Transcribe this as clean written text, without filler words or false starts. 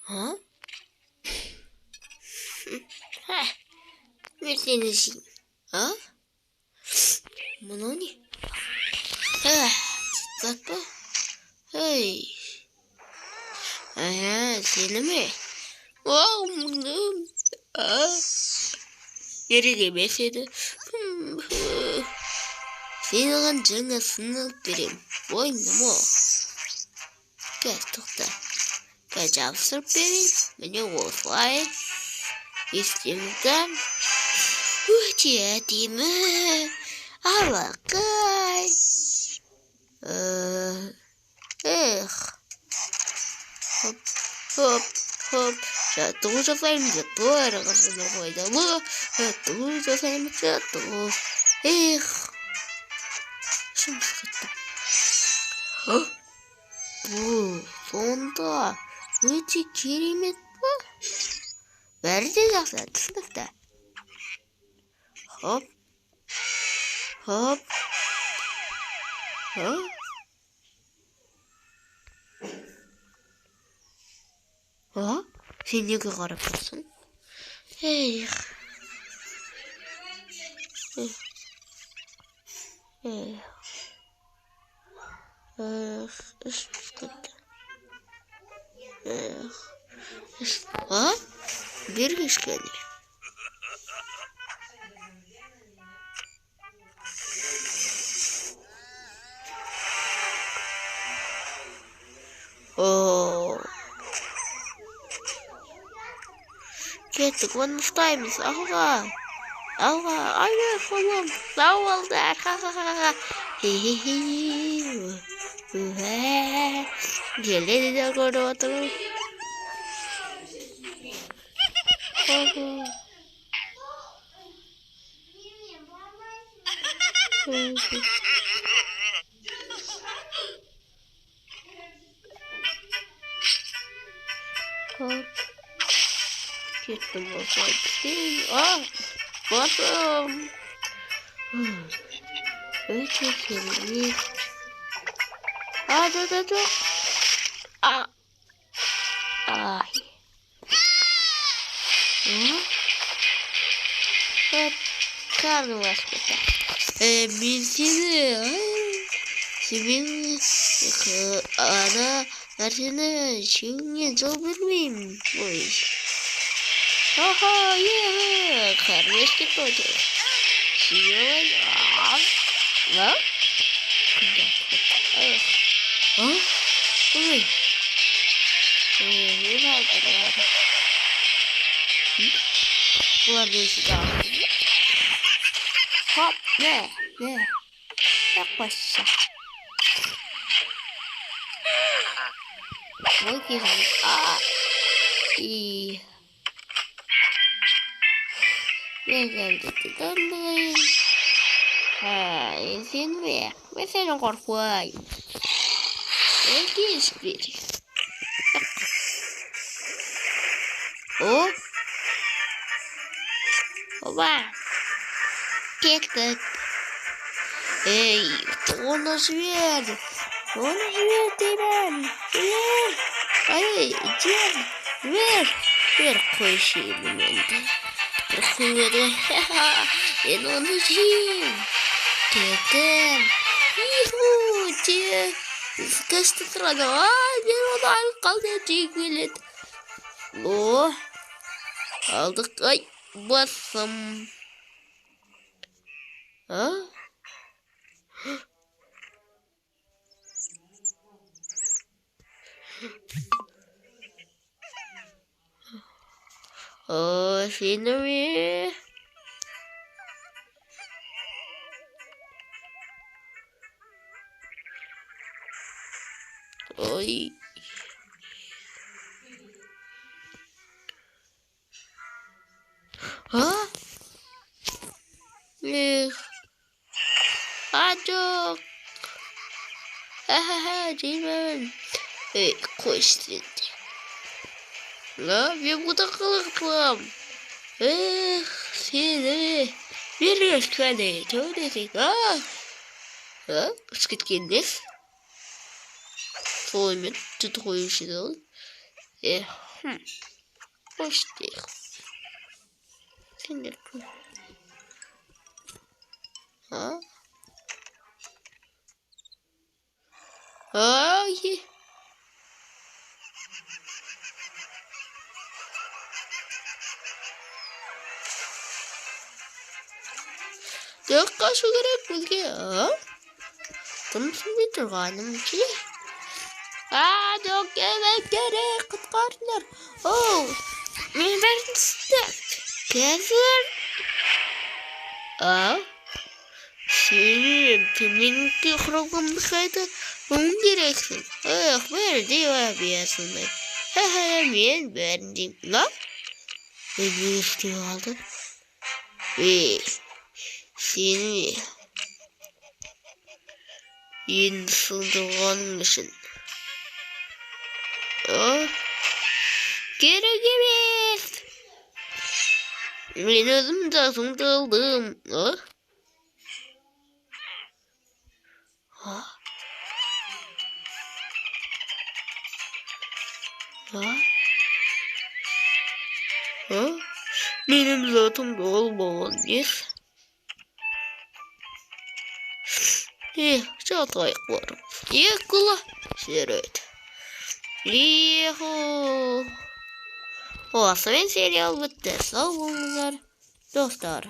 Ha? Heh. Mütlenizim. Ha? Bu ne? Tatlı. Hey. Seni mi? Geri gelmeseydi. Senin canına sınır derim. Oynama. Gel tohta. Gel cevap benim. Beni olsay. İstemden. Uçetimi. Alakay. Hop hop hop. Жадуу файм зэтгээр гарсан байгаа юм. Жадуу файм зэтгээр. Эх. Шимсгэтэ. Сонда. Үчи керемет ба? Бәрі де жақсы түсінікті. Хоп. Хоп. Сен неге қарап тұрсың? Эх. Ішіміз кетті. Бергі ішкені. Kеттік, оны ұстаймыз, ауға. Айда, қолым, лауалдар, ха-ха-ха-ха. Желеді де көріп отырым. Kеттім осылай түскен. Басым. Өте керемет. Жоқ. Ай. Karnım aç kötü. Мен сені ана нәрсені жеңіңе жол бермеймін. Ой. Қармеш кетті отыр. Сүйен. Ой. Не жалко. Ладно, сюда. Хоп, не. Якось. Викинь. І... Блин. Сен мен сенен қорқпаймын. Келіс бері. Оба. Кеттік. Оны жібер. Деймін. Жібер. Қойшеймін енді. Прохуйды. Мен оны жеймін. Кеттім. Кәсті тұрады. Мен оны алып қалды. Жейіп келеді. Алдық. Ай, басым. Сені ме? Ой. Жоқ. Жеймін. Қой істеді. Мен бұда қылықтым. Сені берген кәне төудесің. Үш кеткендес. Солымен жүті қойып жеді ол. Hoş değil. Sinir bu. Ha? Ay. Dök kaşı gerek bizge. Тымсынбай тұрғаным ше. Дök yemek gerek құтқарыңдар. Оу, мен бәрін істеп. Қазір. Сенің төменгі құрылғымды қайта оң керексің. Бәрі де объясный. Мен бәрін деймін. Мен не істеп алдым? Сені енді сылдырғаның үшін. Керек емес. Мен өзім жасымды алдым. Benim zatım da olmayan yes. Çok ayaklarım. Yakula. Şeröt. Yuhu. O asıl serial bitti. Sağ olunlar. Dostlar.